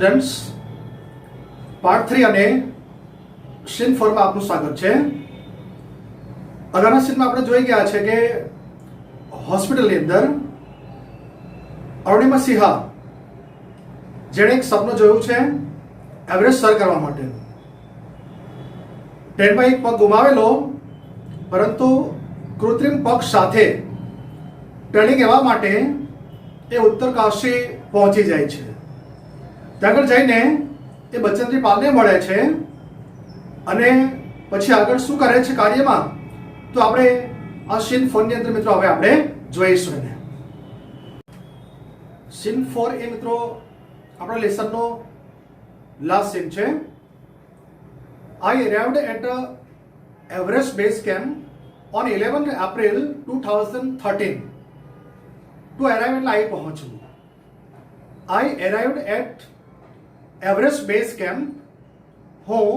Students part 3 અને scene 4 માં આપનું સ્વાગત છે। અગાઉના સીનમાં આપણે જોઈ ગયા છે કે હોસ્પિટલની અંદર અરુણિમા સિંહા જેણે એક સપનું જોયું છે એવરેસ્ટ સર કરવા માટે। ટ્રેનમાં એક પગ ગુમાવેલો, પરંતુ કૃત્રિમ પગ સાથે ટ્રેનિંગ લેવા માટે એ ઉત્તરકાશી પહોંચી જાય છે। ત્યાં આગળ જઈને એ બચેન્દ્રી પાલને મળે છે અને પછી આગળ શું કરે છે કાર્યમાં, તો આપણે આ સીન 4 ની અંદર મિત્રો હવે આપણે જોઈશું। એને સીન 4 એ મિત્રો આપણા લેસનનો લાસ્ટ સીન છે। I arrived at Everest Base Camp on 11th April 2013. To arrive એટલે આવી પહોંચવું। I arrived at Everest Base Camp. હું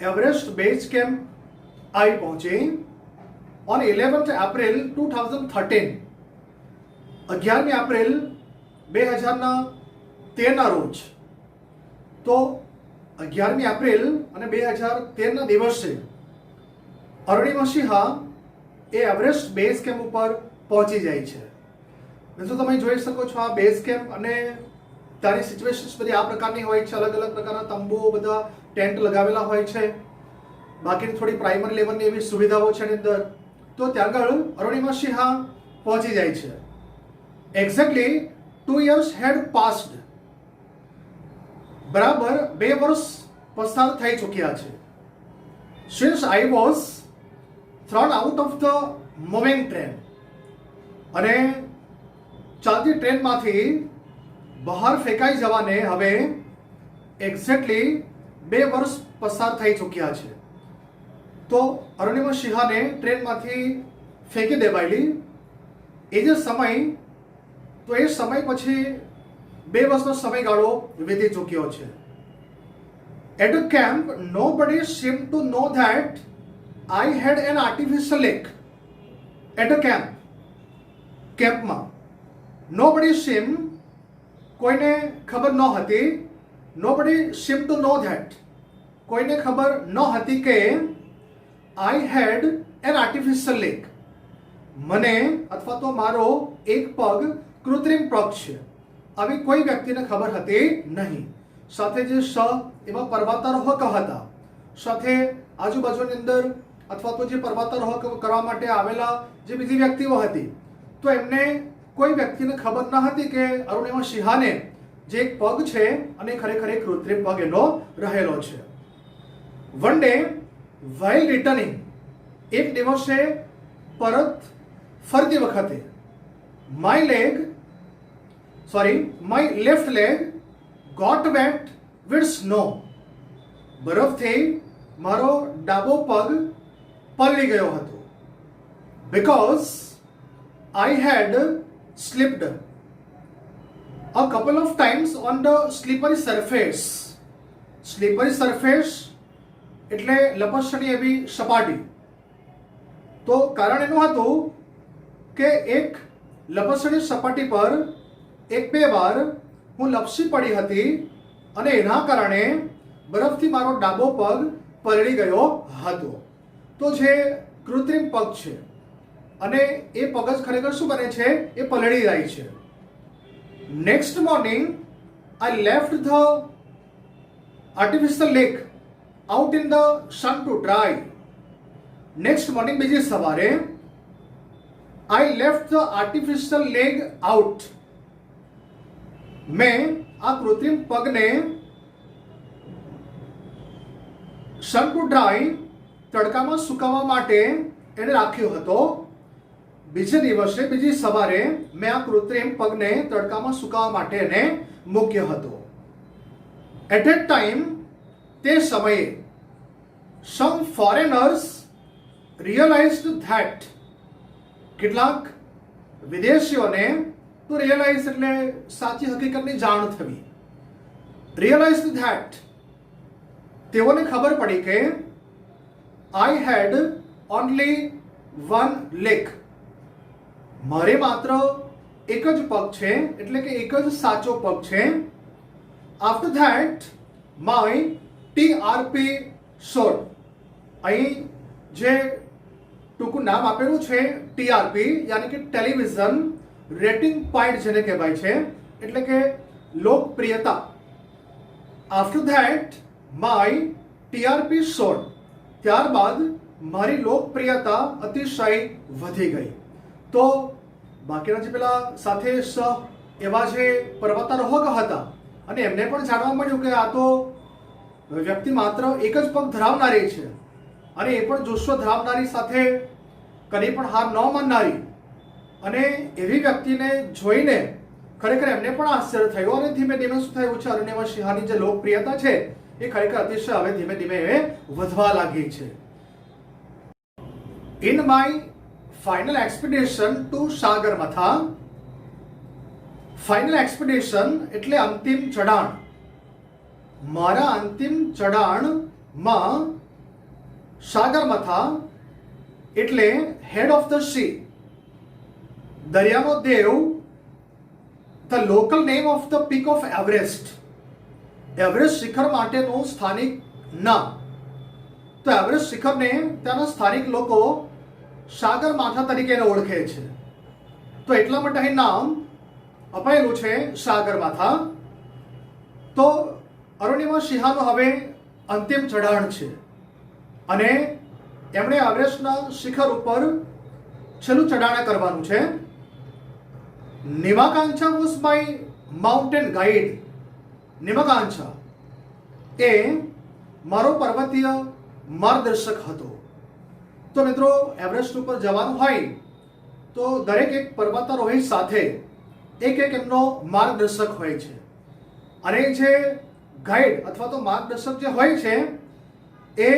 એવરેસ્ટ બેઝ કેમ્પ આવી પહોંચી on 11th April 2013. 11મી એપ્રિલ 2013 ના રોજ। તો 11મી એપ્રિલ અને 2013 ના દિવસે અરુણિમા સિંહા એ એવરેસ્ટ બેઝ કેમ્પ ઉપર પહોંચી જાય છે। મિત્રો તમે જોઈ શકો છો આ બેઝ કેમ્પ અને તારી સિચ્યુએશન્સ બધી આ પ્રકારની હોય છે। અલગ અલગ પ્રકારના તંબુઓ, બધા ટેન્ટ લગાવેલા હોય છે। બાકીની થોડી પ્રાઇમરી લેવલની એવી સુવિધાઓ છે એની અંદર। તો ત્યાં આગળ અરુણિમા સિંહા પહોંચી જાય છે। Exactly 2 years had passed. બરાબર 2 વર્ષ પસાર થઈ ચૂક્યા છે। Since I was thrown out of the moving train. અને ચાલતી ટ્રેનમાંથી બહાર ફેંકાઈ જવાને હવે એક્ઝેક્ટલી 2 વર્ષ પસાર થઈ ચૂક્યા છે। તો અરુણિમા સિંહાને ટ્રેનમાંથી ફેંકી દેવાયેલી એ જે સમય, તો એ સમય પછી 2 વર્ષનો સમયગાળો વીતી ચૂક્યો છે। At the camp, nobody seemed to know that I had an artificial leg. At the camp, કેમ્પમાં nobody seemed, કોઈને ખબર ન હતી, nobody seemed to know that, કોઈને ખબર ન હતી કે I had an artificial leg, મને અથવા તો મારો એક પગ કૃત્રિમ પગ છે, આવી કોઈ વ્યક્તિને ખબર હતી નહીં। સાથે જે એવા પર્વતારોહક હતા, સાથે આજુબાજુની અંદર અથવા તો જે પર્વતારોહક કરવા માટે આવેલા જે બીજી વ્યક્તિઓ હતી, તો એમને કોઈ વ્યક્તિને ખબર ન હતી કે અરુણિમા સિંહાને જે એક પગ છે અને ખરેખર એક કૃત્રિમ પગ એનો રહેલો છે। વન ડે while returning, એક દિવસે પરત ફરતી વખતે my left leg got wet with snow. બરફથી મારો ડાબો પગ પલળી ગયો હતો। because I had slipped a couple of times on the slippery surface. Slippery surface એટલે લપસણી એવી સપાટી। તો કારણ એનું હતું કે એક લપસણી સપાટી પર 1-2 વાર હું લપસી પડી હતી અને એના કારણે બરફથી મારો ડાબો પગ પલળી ગયો હતો। તો જે કૃત્રિમ પગ છે અને એ પગ જ ખરેખર શું બને છે, એ પલળી જાય છે। Next morning I left the artificial leg out in the sun to dry. Next morning બીજી સવારે I left the artificial leg out. મેં આ કૃત્રિમ પગને સન ટુ ડ્રાય તડકામાં સુકાવવા માટે એને રાખ્યો હતો. બીજે દિવસે બીજી સવારે મેં આ કૃત્રિમ પગને તડકામાં સુકાવવા માટે એને મૂક્યો હતો. એટ ધેટ ટાઈમ, તે સમયે, સમ ફોરેનર્સ રિયલાઇઝડ ધેટ, કેટલાક વિદેશીઓને, તો રિયલાઇઝ એટલે સાચી હકીકતની જાણ થવી. રિયલાઇઝડ ધેટ, તેઓને ખબર પડી કે આઈ હેડ ઓનલી વન લેગ, મારે માત્ર એક જ પગ છે, એટલે કે એક જ સાચો પગ છે. after that my TRP showed. અહીં જે ટૂંકું નામ આપેલું છે TRP યાની કે ટેલિવિઝન રેટિંગ પોઈન્ટ જેને કહેવાય છે, એટલે કે લોકપ્રિયતા. After that my TRP showed, ત્યારબાદ મારી લોકપ્રિયતા અતિશય વધી ગઈ. તો બાકીના જે પેલા સાથે એવા જે પર્વતારોહક હતા અને એમને પણ જાણવા મળ્યું કે આ તો વ્યક્તિ માત્ર એક જ પગ ધરાવનારી છે અને એ પણ જોશો ધરાવનારી સાથે કદી પણ હાર ન માનનારી, અને એવી વ્યક્તિને જોઈને ખરેખર એમને પણ આશ્ચર્ય થયું અને ધીમે ધીમે શું થયું છે, અરુણિમા સિંહાની જે લોકપ્રિયતા છે એ ખરેખર અતિશય હવે ધીમે ધીમે વધવા લાગી છે. In my final expedition to Sagarmatha, final expedition એટલે અંતિમ ચઢાણ. મારા અંતિમ ચઢાણમાં સાગરમાથા એટલે હેડ ઓફ ધ સી, દરિયાનો દેવ, the local name of the peak of Everest, Everest શિખર માટેનું સ્થાનિક નામ. તો એવરેસ્ટ શિખરને ત્યાંના સ્થાનિક લોકો સાગરમાથા તરીકે ઓળખે છે, તો એટલા માટે અહીં નામ અપાયેલું છે સાગરમાથા. તો અરુણિમા સિંહાનું હવે અંતિમ ચઢાણ છે અને એમણે એવરેસ્ટના શિખર ઉપર છેલ્લું ચઢાણ કરવાનું છે. નિમાકાંચા વોઝ માય માઉન્ટેન ગાઈડ. નિમાકાંચા એ મારો પર્વતીય માર્ગદર્શક હતો. તો મિત્રો, એવરેસ્ટ ઉપર જવાનું હોય તો દરેક એક પર્વતારોહી સાથે એક એમનો માર્ગદર્શક હોય છે, અને જે ગાઈડ અથવા તો માર્ગદર્શક જે હોય છે એ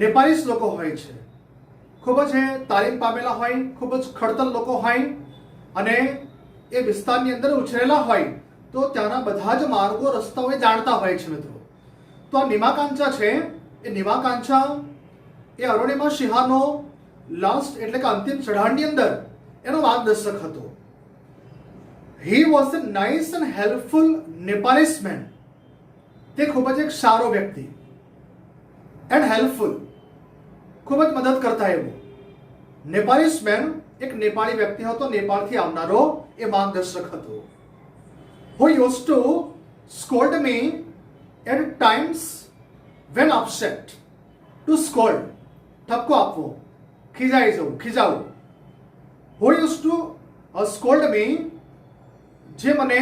નેપાળીસ લોકો હોય છે. ખૂબ જ તાલીમ પામેલા હોય, ખૂબ જ ખડતલ લોકો હોય અને એ વિસ્તારની અંદર ઉછરેલા હોય, તો ત્યાંના બધા જ માર્ગો રસ્તાઓ એ જાણતા હોય છે મિત્રો. તો આ નિમાકાંચા છે, એ નિમાકાંચા એ અરુણિમા સિંહાનો લાસ્ટ એટલે કે અંતિમ ચઢાણની અંદર એનો માર્ગદર્શક હતો. He was a nice and helpful Nepalese man. તે ખૂબ જ એક સારો વ્યક્તિ એન્ડ હેલ્પફુલ, ખૂબ જ મદદ કરતા એવો. નેપાળીસ મેન એક નેપાળી વ્યક્તિ હતો, નેપાળથી આવનારો એ માર્ગદર્શક હતો. Who use to scold me at times when upset. To scold, ઠપકો આપવો, ખીજાઈ જવું, ખીજાવું. Who use to scold me, જે મને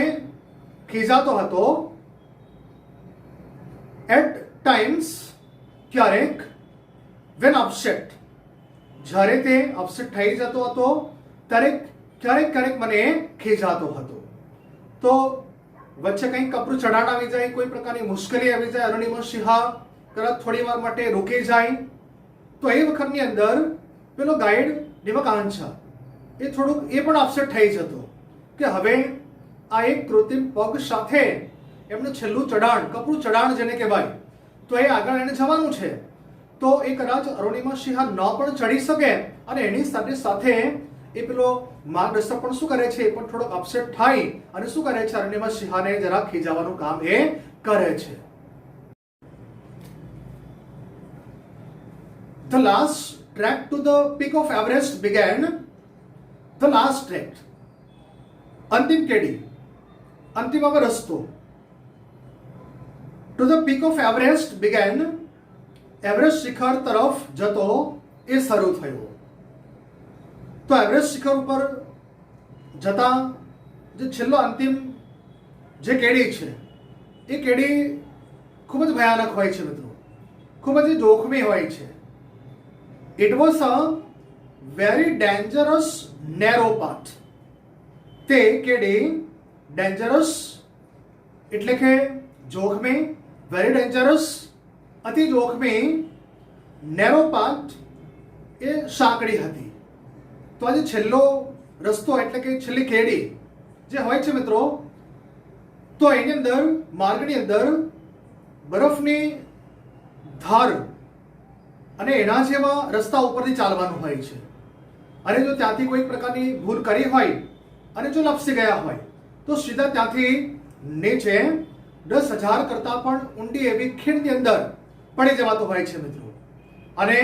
ખીજાતો હતો, એટ ટાઈમ્સ, ક્યારેક, વેન અપસેટ, જ્યારે તે અપસેટ થઈ જતો હતો ત્યારે ક્યારેક ક્યારેક મને ખીજાતો હતો. તો વચ્ચે કંઈક કપરું ચઢાણ આવી જાય, કોઈ પ્રકારની મુશ્કેલી આવી જાય, અરુણિમા સિંહા તરત થોડી વાર માટે રોકી જાય, તો એ વખતની અંદર પેલો ગાઈડ નિમાકાંચા એ થોડુંક એ પણ અપસેટ થઈ જતો કે હવે આ એક કૃત્રિમ પગ સાથે એમનું છેલ્લું ચઢાણ, કપરું ચઢાણ જેને કહેવાય, તો એ આગળ એને જવાનું છે. તો એ કદાચ અરુણિમા સિંહા ન પણ ચડી શકે અને એની સાથે સાથે એ પેલો માર્ગદર્શક પણ શું કરે છે, એ પણ થોડોક અપસેટ થાય અને શું કરે છે, અરુણિમા સિંહાને જરા ખીજાવાનું કામ એ કરે છે. The last trek to the peak of Everest began. The last trek, અંતિમ કેડી, અંતિમ હવે રસ્તો. To the peak of Everest began, Everest શિખર તરફ જતો એ શરૂ થયો. તો એવરેસ્ટ શિખર ઉપર જતા જે છેલ્લો અંતિમ જે કેડી છે એ કેડી ખૂબ જ ભયાનક હોય છે મિત્રો, ખૂબ જ જોખમી હોય છે. It was a very dangerous narrow path. તે કેડી ડેન્જરસ એટલે કે જોખમી, વેરી ડેન્જરસ અતિ જોખમી, નેરો પાથ એ સાંકડી હતી. તો આજે છેલ્લો રસ્તો એટલે કે છેલ્લી કેડી જે હોય છે મિત્રો, તો એની અંદર માર્ગની અંદર બરફની ધાર અને એના જેવા રસ્તા ઉપરથી ચાલવાનું હોય છે. અને જો ત્યાંથી કોઈ પ્રકારની ભૂલ કરી હોય અને જો લપસી ગયા હોય તો સીધા ત્યાંથી નીચે 10,000 કરતાં પણ ઊંડી એવી ખીણની અંદર પડી જવાતો હોય છે મિત્રો. અને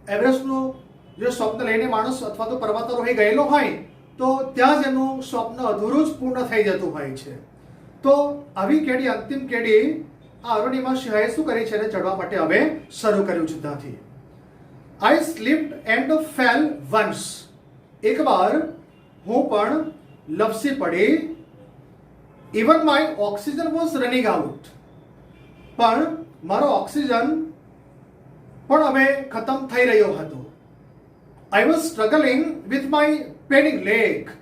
એવરેસ્ટનું જે સ્વપ્ન લઈને માણસ અથવા તો પર્વતારોહી ગયેલો હોય તો ત્યાં જ એનું સ્વપ્ન અધૂરું જ પૂર્ણ થઈ જતું હોય છે. તો આવી કેડી, અંતિમ કેડી આ અરુણિમા સિંહાએ શું કરી છે એને ચડવા માટે હવે શરૂ કર્યું છે ત્યાંથી. I slipped and fell once. એકવાર હું પણ લપસી પડી. Even my oxygen was running out. પણ મારો ઓક્સિજન પણ હવે ખતમ થઈ રહ્યો હતો. I was struggling with my paining leg.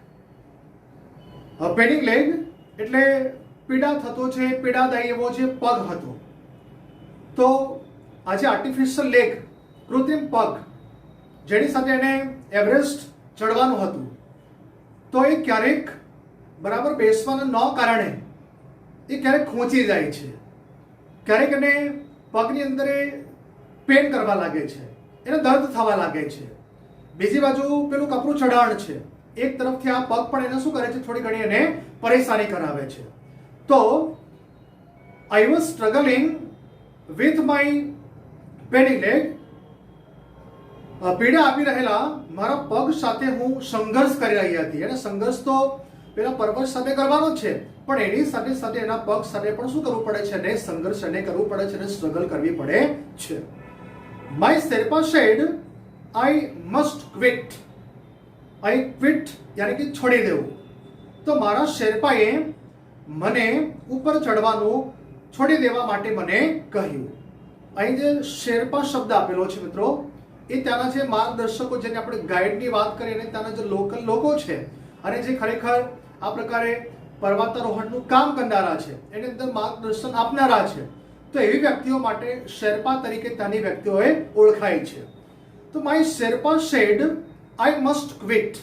Paining leg એટલે પીડા થતો છે, પીડાદાયી એવો જે પગ હતો. તો આજે આર્ટિફિશિયલ લેગ, કૃત્રિમ પગ, જેની સાથે એને એવરેસ્ટ ચડવાનું હતું, તો એ ક્યારેક બરાબર બેસવાના ન કારણે એ ક્યારેક ખૂંચી જાય છે, ક્યારેક એને પગની અંદર પેન કરવા લાગે છે, એને દર્દ થવા લાગે છે. બીજી બાજુ પેલું કપરું ચઢાણ છે, એક તરફથી આ પગ પણ એને શું કરે છે, થોડી ઘણી એને પરેશાની કરાવે છે. તો I was struggling with my paining leg. પીડા આપી રહેલા મારા પગ સાથે હું સંઘર્ષ કરી રહી હતી. અને સંઘર્ષ તો પેલા પર્વત સાથે કરવાનો છે, પણ એની સાથે સાથે એના પગ સાથે પણ શું કરવું પડે છે, એને સંઘર્ષ એને કરવું પડે છે, એને સ્ટ્રગલ કરવી પડે છે. My Sherpa said I must quit. I quit યાની કે છોડી દેવું. તો મારા શેરપાએ મને ઉપર ચડવાનું છોડી દેવા માટે મને કહ્યું. અહીં જે શેરપા શબ્દ આપેલો છે મિત્રો, એ ત્યાંના જે માર્ગદર્શકો, જેને આપણે ગાઈડની વાત કરીએ, અને ત્યાંના જે લોકલ લોકો છે અને જે ખરેખર આ પ્રકારે પર્વતારોહણનું કામ કરનારા છે, એની અંદર માર્ગદર્શન આપનારા છે, તો એવી વ્યક્તિઓ માટે શેરપા તરીકે ત્યાંની વ્યક્તિઓએ ઓળખાય છે. તો my Sherpa said I must quit.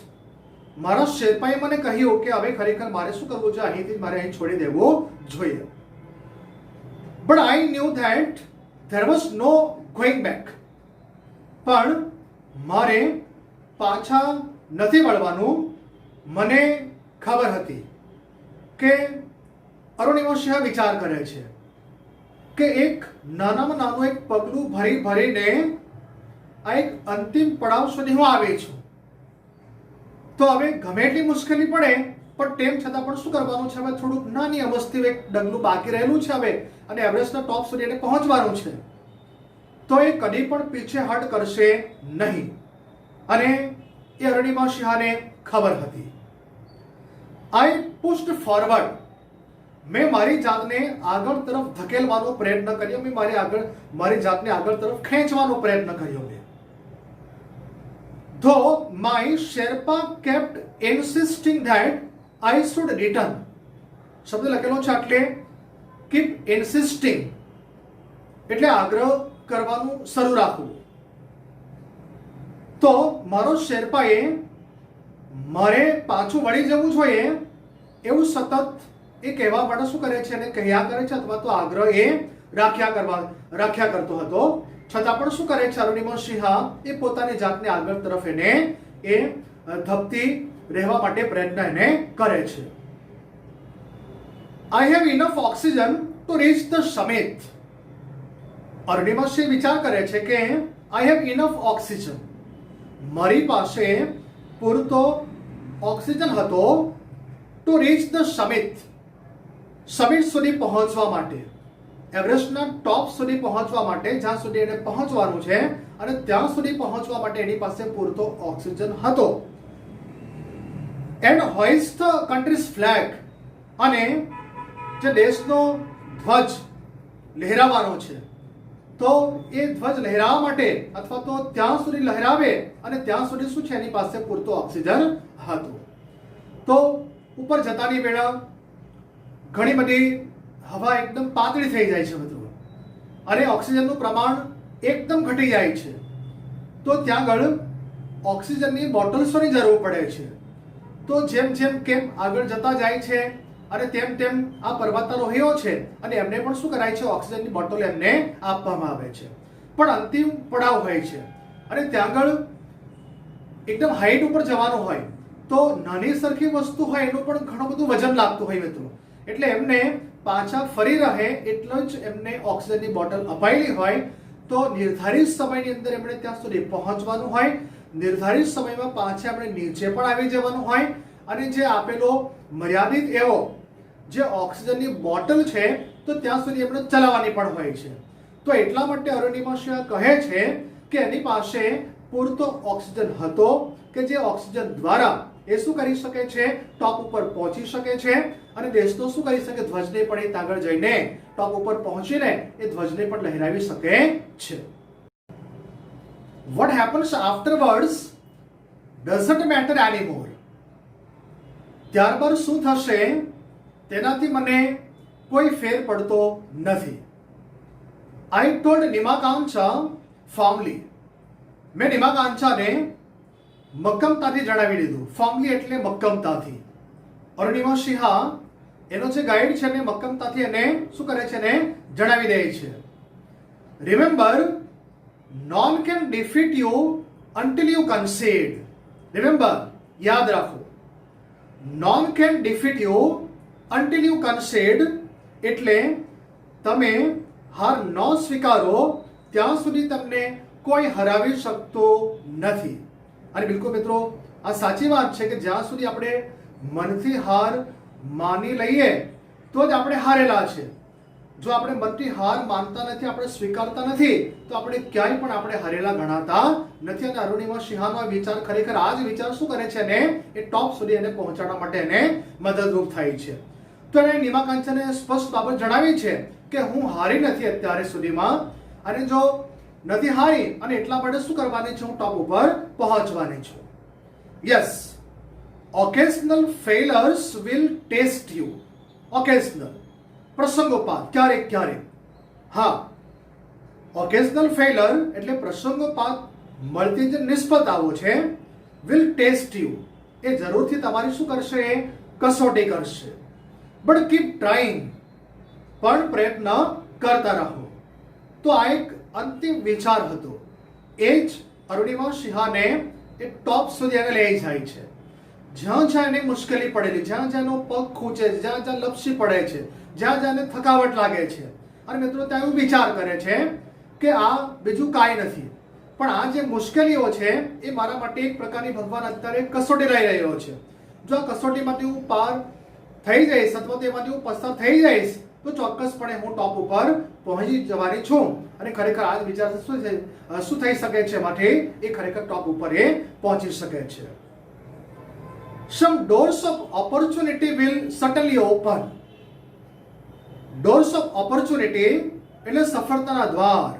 મારા શેરપાએ મને કહ્યું કે હવે ખરેખર મારે શું કરવું છે, અહીંથી મારે અહીં છોડી દેવું જોઈએ. But I knew that there was no going back. પણ મારે પાછા નથી વળવાનું. મને ખબર હતી કે અરુણિમા સિંહ વિચાર કરે છે કે એક નાનામાં નાનું એક પગલું ભરી ભરીને આ એક અંતિમ પડાવ સુધી હું આવી છું. તો હવે ગમે એટલી મુશ્કેલી પડે પણ તેમ છતાં પણ શું કરવાનું છે, હવે થોડુંક નાની અમસ્તી એક ડગલું બાકી રહેલું છે હવે, અને એવરેસ્ટના ટોપ સુધી એને પહોંચવાનું છે. તો એ કદી પણ પીછેહટ કરશે નહીં. અને એ અરુણિમા સિંહાને ખબર હતી. આઈ પુશ્ડ ફોરવર્ડ. મેં મારી જાતને આગળ તરફ ધકેલવાનો પ્રયત્ન કર્યો. મેં મારી જાતને આગળ તરફ ખેંચવાનો પ્રયત્ન કર્યો. Though my Sherpa kept insisting that I should return. શબ્દ લખેલો છે એટલે keep insisting એટલે આગ્રહ કરવાનું શરૂ રાખવું. તો મારો શેરપાએ મારે પાછું વળી જવું જોઈએ એવું સતત એ કહેવા માટે શું કરે છે, એને કહ્યા કરે છે, અથવા તો આગ્રહ એ રાખ્યા કરતો હતો. છતાં પણ શું કરે છે, અરુણિમા સિંહ એ પોતાની જાતને આગળ તરફ એને એ ધપતી રહેવા માટે પ્રયત્ન એને કરે છે. I have enough oxygen to reach the summit. Arunima Singh વિચાર કરે છે કે આઈ હેવ ઇનફ ઓક્સિજન. મારી પાસે પૂરતો ઓક્સિજન હતો two reach the summit. Summit સુધી પહોંચવા માટે, એવરેસ્ટના ટોપ સુધી પહોંચવા માટે, જ્યાં સુધી એને પહોંચવાનું છે, અને ત્યાં સુધી પહોંચવા માટે એની પાસે પૂરતો ઓક્સિજન હતો. And હોઇસ્ટ the countries flag. અને જે દેશનો ધ્વજ લહેરાવાનો છે, તો એ ધ્વજ લહેરાવા માટે અથવા તો ત્યાં સુધી લહેરાવે અને ત્યાં સુધી શું છે, એની પાસે પૂરતો ઓક્સિજન હતો. તો ઉપર જતાની વેળા ઘણી બધી હવા એકદમ પાતળી થઈ જાય છે મિત્રો, અને ઓક્સિજનનું પ્રમાણ એકદમ ઘટી જાય છે. તો ત્યાં આગળ ઓક્સિજનની બોટલ્સોની જરૂર પડે છે. તો જેમ જેમ કેમ આગળ જતા જાય છે અને તેમ તેમ આ પર્વતારોહીઓ છે, અને એમને પણ શું કરાય છે, ઓક્સિજનની બોટલ એમને આપવામાં આવે છે. પણ અંતિમ પડાવ હોય છે, અને ત્યાં આગળ એકદમ હાઈટ ઉપર જવાનું હોય, તો નાની સરખી વસ્તુ હોય એનું પણ ઘણું બધું વજન લાગતું હોય મિત્રો. એટલે એમને પાછા ફરી રહે એટલો જ એમને ઓક્સિજનની બોટલ અપાયેલી હોય તો નિર્ધારિત સમયની અંદર એમણે ત્યાં સુધી પહોંચવાનું હોય, નિર્ધારિત સમયમાં પાછા એમણે નીચે પણ આવી જવાનું હોય અને જે આપેલો મર્યાદિત એવો જે ઓક્સિજનની બોટલ છે તો ત્યાં સુધી એમણે ચલાવવાની પણ હોય છે. તો એટલા માટે અરુણિમા સિંહ કહે છે કે એની પાસે પૂરતો ઓક્સિજન હતો કે જે ઓક્સિજન દ્વારા એ શું કરી શકે છે, ટોપ ઉપર પહોંચી શકે છે અને દેશનો શું કરી શકે, ધ્વજને પણ એ આગળ જઈને ટોપ ઉપર પહોંચીને એ ધ્વજને પણ લહેરાવી શકે છે. What happens afterwards doesn't matter anymore. ત્યારબાદ શું થશે તેનાથી મને કોઈ ફેર પડતો નથી. I told Nimakansha firmly. મેં નિમાકાંચાને મક્કમતાથી જણાવી દીધું. ફોર્મલી એટલે મક્કમતાથી. અરુણિમા સિંહ એનો જે ગાઈડ છે ને મક્કમતાથી એને શું કરે છે ને જણાવી દે છે. Remember, none can defeat you until you concede. Remember, યાદ રાખો, none can defeat you until you concede એટલે તમે હાર ન સ્વીકારો ત્યાં સુધી તમને કોઈ હરાવી શકતો નથી. અને બિલકુલ મિત્રો આ સાચી વાત છે કે જ્યાં સુધી આપણે મનથી હાર માની લઈએ તો જ આપણે હારેલા છે. જો આપણે મનથી હાર માનતા નથી, આપણે સ્વીકારતા નથી તો આપણે ક્યાંય પણ આપણે હારેલા ગણાતા નથી. અને અરુણિમા સિંહનો વિચાર ખરેખર આ જ વિચાર શું કરે છે ને એ ટોપ સુધી એને પહોંચાડવા માટે એને મદદરૂપ થાય છે. તો એને નિમાકાંચાને સ્પષ્ટ બાબત જણાવી છે કે હું હારી નથી અત્યારે સુધીમાં અને જો નથી હારી અને એટલા માટે શું કરવાની છે, હું ટોપ ઉપર પહોંચવાની છું. Yes, occasional failures will test you. Occasional પ્રસંગોપાત, ક્યારેક ક્યારેક. હા, ઓકેશનલ ફેલર એટલે પ્રસંગોપાત મળતી જે નિષ્ફળતાઓ છે વિલ ટેસ્ટ યુ એ જરૂરથી તમારી શું કરશે, કસોટી કરશે. બટ કીપ ટ્રાઇંગ, પણ પ્રયત્ન કરતા રહો. તો આ એક અંતિમ વિચાર હતો. એ જ અરુણિમા સિંહને એ ટોપ સુધી એને લઈ જાય છે. જ્યાં જ્યાં એને મુશ્કેલી પડેલી, જ્યાં જ્યાં એનો પગ ખૂંચે, જ્યાં જ્યાં લપસી પડે છે, જ્યાં જ્યાં એને થકાવટ લાગે છે અને મિત્રો ત્યાં એવું વિચાર કરે છે કે આ બીજું કાંઈ નથી પણ આ જે મુશ્કેલીઓ છે એ મારા માટે એક પ્રકારની ભગવાન અત્યારે કસોટી લઈ રહ્યો છે. જો આ કસોટીમાંથી હું પાર થઈ જઈશ અથવા તો એમાંથી હું પસાર થઈ જઈશ તો ચોક્કસપણે હું ટોપ ઉપર પહોંચી જવાની છું. અને ખરેખર આ જ વિચાર શું થઈ શકે છે, માટે એ ખરેખર ટોપ ઉપર એ પહોંચી શકે છે. Some doors of opportunity will certainly open. Doors of opportunity એટલે સફળતાના દ્વાર.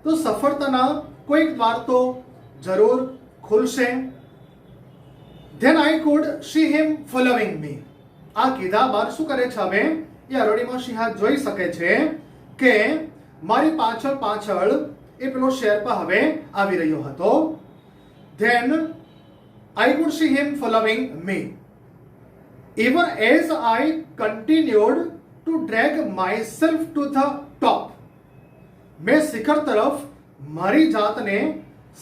તો સફળતાના કોઈક દ્વાર તો જરૂર ખુલશે. Then I could see him following me. આ કીધા બાદ શું કરે છે હવે એ અરુણિમા સિંહ જોઈ શકે છે કે મારી પાછળ પાછળ એ પેલો શેરપા હવે આવી રહ્યો હતો. Then I could see him following me. Even as I continued to drag myself to the top. મેં શિખર તરફ મારી જાતને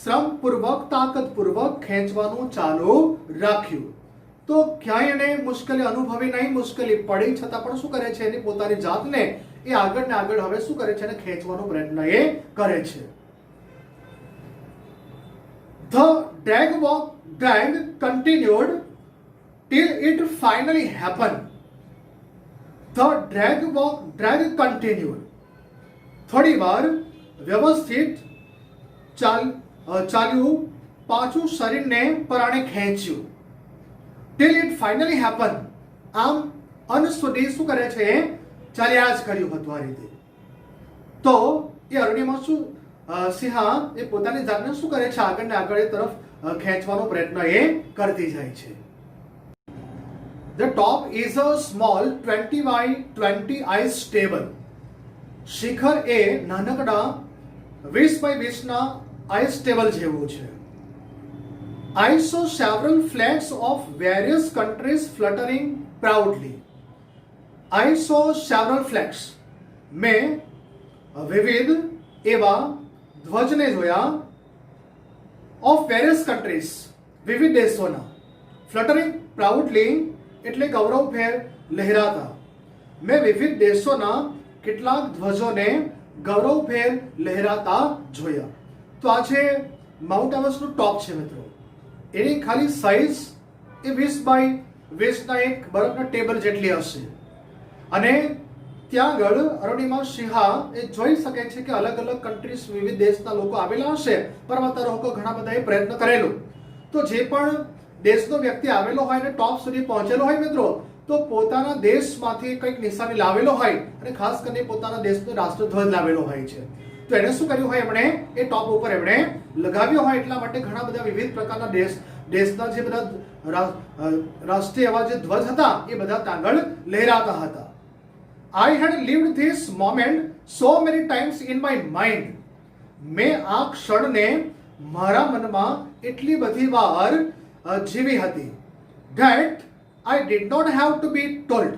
શ્રમપૂર્વક, તાકાતપૂર્વક ખેંચવાનું ચાલુ રાખ્યું. તો ક્યાંય એને મુશ્કેલી અનુભવી નહીં, મુશ્કેલી પડી છતાં પણ શું કરે છે, એની પોતાની જાતને એ આગળ ને આગળ હવે શું કરે છે, એને ખેંચવાનો પ્રયત્ન એ કરે છે. The drag continued till it finally happened. The drag continued. થોડી વાર વ્યવસ્થિત ચાલ્યું, પાછું શરીરને પરાણે ખેંચ્યું. Till it finally happened. આમ અંત સુધી શું કરે છે, ચાલ્યા જ કર્યું હતું આ રીતે. તો એ અરુણિમા સિંહ એ પોતાની જાતને શું કરે છે, આગળ ને આગળ તરફ ખેંચવાનો પ્રયત્ન એ કરતી જાય છે. The top is a small 20 by 20 ice table. શિખર એ નાનકડા 20 by 20 ના ice table જેવું છે. I saw several flags of various countries fluttering proudly. I saw several flags. મેં વિવિધ એવા ધ્વજને જોયા of various countries, વિવિધ દેશોના. Fluttering proudly એટલે ગૌરવભેર લહેરાતા. મેં વિવિધ દેશોના કેટલાક ધ્વજોને ગૌરવભેર લહેરાતા જોયા. તો આ છે માઉન્ટ એવરેસ્ટનું ટોપ છે મિત્રો. એની ખાલી સાઇઝ એ 20 બાય 20 એક બરફના ટેબલ જેટલી હશે. અને ત્યાં આગળ અરુણિમા સિંહા એ જોઈ શકે છે કે અલગ અલગ કન્ટ્રીઝ વિવિધ દેશના લોકો આવેલા હશે. પર્વતારોહકો ઘણા બધાએ પ્રયત્ન કરેલો. તો જે પણ દેશનો વ્યક્તિ આવેલો હોય અને ટોપ સુધી પહોંચેલો હોય મિત્રો, તો પોતાના દેશમાંથી કંઈક નિશાની લાવેલો હોય અને ખાસ કરીને પોતાના દેશનો રાષ્ટ્રધ્વજ લાવેલો હોય છે. તો એને શું કર્યું હોય, એમણે એ ટોપ ઉપર એમણે લગાવ્યો હોય. એટલા માટે ઘણા બધા વિવિધ પ્રકારના દેશના જે બધા રાષ્ટ્રીય એવા જે ધ્વજ હતા એ બધા આગળ લહેરાતા હતા. I had lived this moment so many times in my mind. મેં આ ક્ષણને મારા મનમાં એટલી બધી વાર જીવી હતી. That I did not have to be told.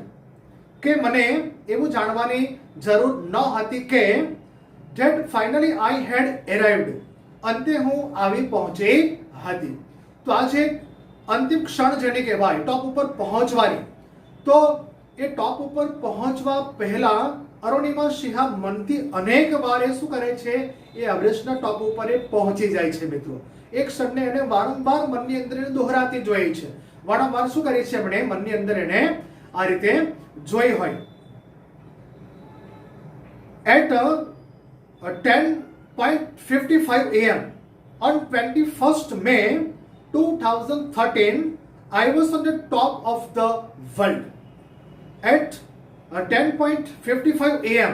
કે મને એવું જાણવાની જરૂર ન હતી કે that finally I had arrived. અંતે હું આવી પહોંચી હતી. તો આ છે અંતિમ ક્ષણ જેને કહેવાય ટોપ ઉપર પહોંચવાની. તો એ ટોપ ઉપર પહોંચવા પહેલા અરુણિમા સિંહા મનથી અનેક વાર એ શું કરે છે, એ એવરેસ્ટના ટોપ ઉપર એ પહોંચી જાય છે મિત્રો. એક ક્ષણને એને વારંવાર મનની અંદર એને દોહરાતી જોઈ છે. વારંવાર શું કરી છે એમણે મનની અંદર એને આ રીતે જોઈ હોય. At 10:55 AM on 21st May 2013, I was on the top of the world. At 10:55 AM,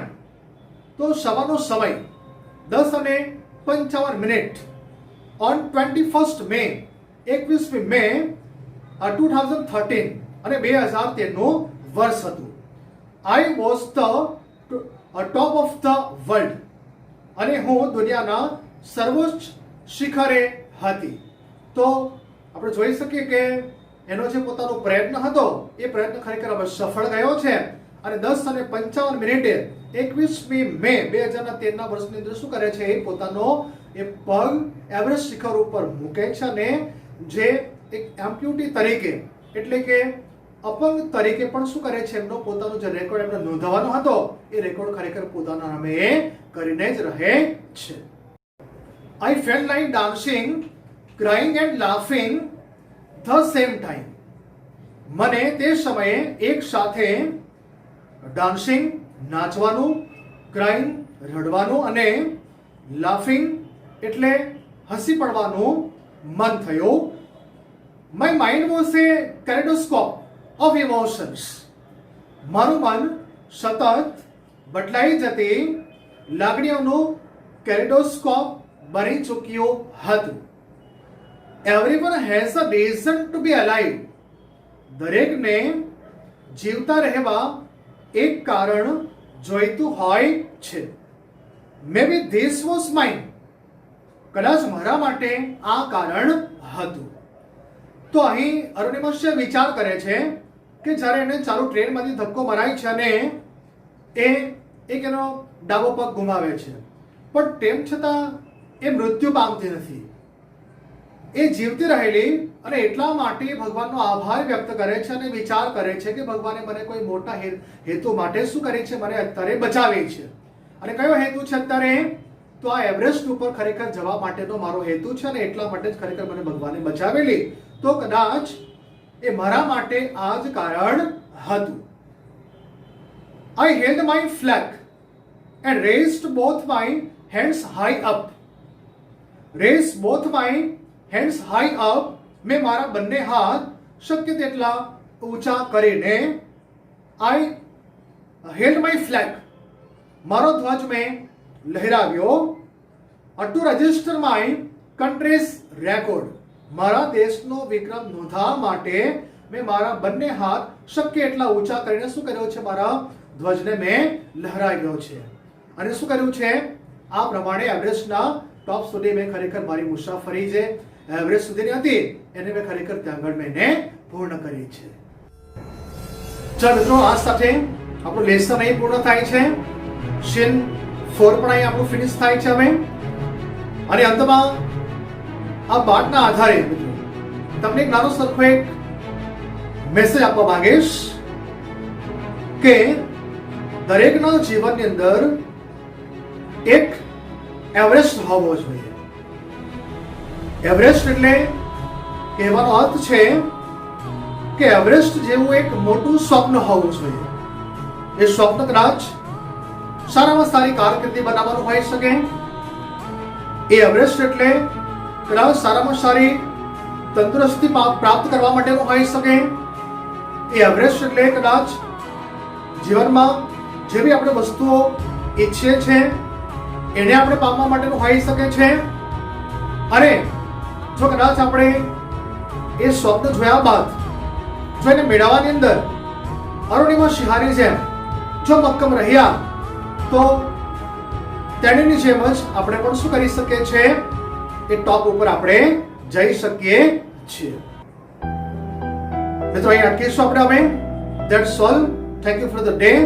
તો સવારનો સમય 10:55 on 21st May 21મી મે 2013 અને 2013નું વર્ષ હતું. I was the top of the world. અને હું દુનિયાના સર્વોચ્ચ શિખરે હતી. તો આપણે જોઈ શકીએ કે એનો જે પોતાનો પ્રયત્ન હતો એ પ્રયત્ન ખરેખર સફળ ગયો છે. અને 10:55 21મી મે 2013ના વર્ષની અંદર શું કરે છે, એ પોતાનો એ પગ એવરેસ્ટ શિખર ઉપર મૂકે છે. અને જે એક એમ્પ્યુટી તરીકે એટલે કે અપંગ તરીકે પણ શું કરે છે, એમનો પોતાનો જે રેકોર્ડ એમને નોંધવાનો હતો એ રેકોર્ડ ખરેખર પોતાના નામે એ કરીને જ રહે છે. I felt like dancing, crying and laughing the same time. મને તે સમયે એક સાથે ડાન્સિંગ નાચવાનું, ક્રાઇંગ રડવાનું અને લાફિંગ એટલે હસી પડવાનું મન થયું. My mind was a kaleidoscope of emotions. મારું મન સતત બદલાઈ જતી લાગણીઓનું કેલેડોસ્કોપ બની ચૂક્યું હતું. Everyone has a reason to be alive. દરેકને જીવતા રહેવા એક કારણ જોઈતું હોય છે. Maybe this was mine. કદાચ મારા માટે આ કારણ હતું. તો અહીં અરુણિમા સિંહ વિચાર કરે છે કે જ્યારે એને ચાલુ ટ્રેનમાંથી ધક્કો મરાય છે અને એ એક એનો ડાબો પગ ગુમાવે છે, પણ તેમ છતાં એ મૃત્યુ પામતી નથી. એ જીવતી રહેલી અને એટલા માટે ભગવાનનો આભાર વ્યક્ત કરે છે અને વિચાર કરે છે કે ભગવાને મને કોઈ મોટા હેતુ માટે શું કરે છે, મને અત્યારે બચાવે છે. અને કયો હેતુ છે અત્યારે, તો આ એવરેસ્ટ ઉપર ખરેખર જવા માટેનો મારો હેતુ છે અને એટલા માટે જ ખરેખર મને ભગવાને બચાવેલી. તો કદાચ એ મારા માટે આ જ કારણ હતું. I held my flag and raised both my hands high up. Raised both my hands high up. મેં મારા બંને હાથ શક્ય તેટલા ઊંચા કરીને I held my flag. મારો ધ્વજ મેં લહેરાવ્યો. To register my country's record. મારા દેશનો વિક્રમ નોંધાવવા માટે મેં મારા બંને હાથ શક્ય એટલા ઊંચા કરીને શું કર્યો છે, મારા ધ્વજને મેં લહેરાવ્યો છે. અને શું કર્યું છે, આ પ્રમાણે એવરેસ્ટના ટોપ સુધી મેં ખરેખર મારી મુસાફરી જે એવરેસ્ટ સુધીની હતી એને મેં ખરેખર ત્યાં આગળ મેં પૂર્ણ કરી છે. ચાલો મિત્રો, આ સાથે આપણું લેસન અહીં પૂર્ણ થાય છે. સીન 4 પણ અહીં આપણું ફિનિશ થાય છે હવે. અને અંતમાં આ પાઠના આધારે તમને એક નાનો સરખો એક મેસેજ આપવા માંગીશ કે દરેકના જીવનની અંદર એક એવરેસ્ટ હોવો જોઈએ. એવરેસ્ટ એટલે કહેવાનો અર્થ છે કે એવરેસ્ટ જેવું એક મોટું સ્વપ્ન હોવું જોઈએ. એ સ્વપ્ન કદાચ સારામાં સારી કારકિર્દી બનાવવાનું હોઈ શકે. એ એવરેસ્ટ એટલે કદાચ સારામાં સારી તંદુરસ્તી પ્રાપ્ત કરવા માટેનું હોઈ શકે. એ એવરેસ્ટ એટલે કદાચ જીવનમાં જે બી આપણે વસ્તુઓ ઈચ્છીએ છીએ એને આપણે પામવા માટેનું હોઈ શકે છે. અને જો કદાચ આપણે એ સ્વપ્ન જોયા બાદ જો એને મેળવવાની અંદર અરુણિમા શિહાની જેમ જો મક્કમ રહ્યા તો તેણીની જેમ જ આપણે પણ શું કરી શકીએ છીએ, એ ટોપ ઉપર આપણે જઈ શકીએ છીએ. મિત્રો અહીં અટકીશું આપણે હવે. That's all. Thank you for the day.